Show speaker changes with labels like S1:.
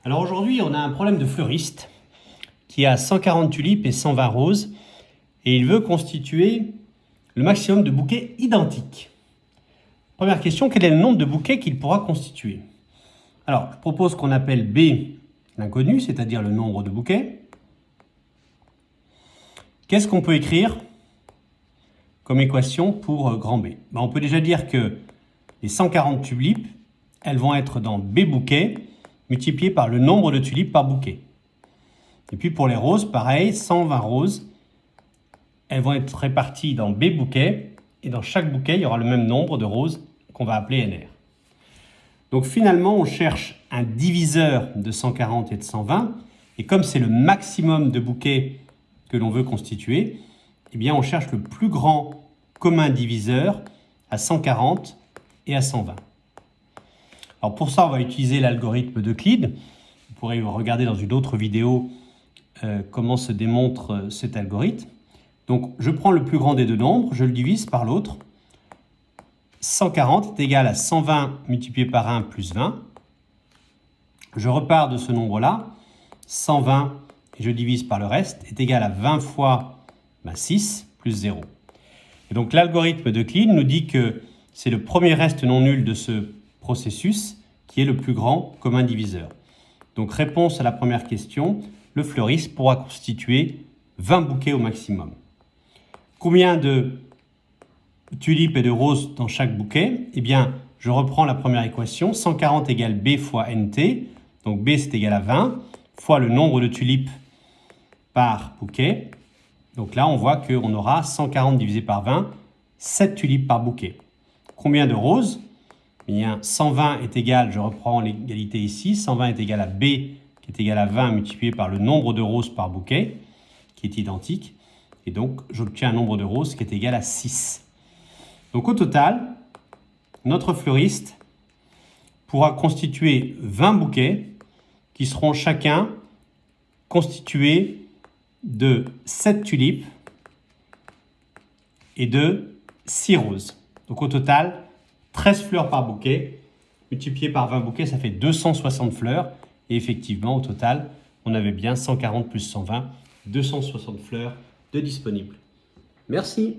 S1: Alors aujourd'hui, on a un problème de fleuriste qui a 140 tulipes et 120 roses et il veut constituer le maximum de bouquets identiques. Première question, quel est le nombre de bouquets qu'il pourra constituer? Alors, je propose qu'on appelle B l'inconnu, c'est-à-dire le nombre de bouquets. Qu'est-ce qu'on peut écrire comme équation pour grand B? On peut déjà dire que les 140 tulipes, elles vont être dans B bouquets multiplié par le nombre de tulipes par bouquet. Et puis pour les roses, pareil, 120 roses, elles vont être réparties dans B bouquets, et dans chaque bouquet, il y aura le même nombre de roses qu'on va appeler NR. Donc finalement, on cherche un diviseur de 140 et de 120, et comme c'est le maximum de bouquets que l'on veut constituer, eh bien on cherche le plus grand commun diviseur à 140 et à 120. Alors pour ça, on va utiliser l'algorithme d'Euclide. Vous pourrez regarder dans une autre vidéo comment se démontre cet algorithme. Donc je prends le plus grand des deux nombres, je le divise par l'autre. 140 est égal à 120 multiplié par 1 plus 20. Je repars de ce nombre-là. 120, et je divise par le reste, est égal à 20 fois 6 plus 0. Et donc l'algorithme d'Euclide nous dit que c'est le premier reste non nul de ce processus qui est le plus grand commun diviseur. Donc réponse à la première question, le fleuriste pourra constituer 20 bouquets au maximum. Combien de tulipes et de roses dans chaque bouquet? Eh bien, je reprends la première équation, 140 égale B fois NT, donc B c'est égal à 20, fois le nombre de tulipes par bouquet. Donc là, on voit qu'on aura 140 divisé par 20, 7 tulipes par bouquet. Combien de roses? Eh bien, 120 est égal, je reprends l'égalité ici, 120 est égal à B qui est égal à 20 multiplié par le nombre de roses par bouquet, qui est identique. Et donc, j'obtiens un nombre de roses qui est égal à 6. Donc au total, notre fleuriste pourra constituer 20 bouquets qui seront chacun constitués de 7 tulipes et de 6 roses. Donc au total, 13 fleurs par bouquet, multiplié par 20 bouquets, ça fait 260 fleurs. Et effectivement, au total, on avait bien 140 plus 120, 260 fleurs de disponibles. Merci.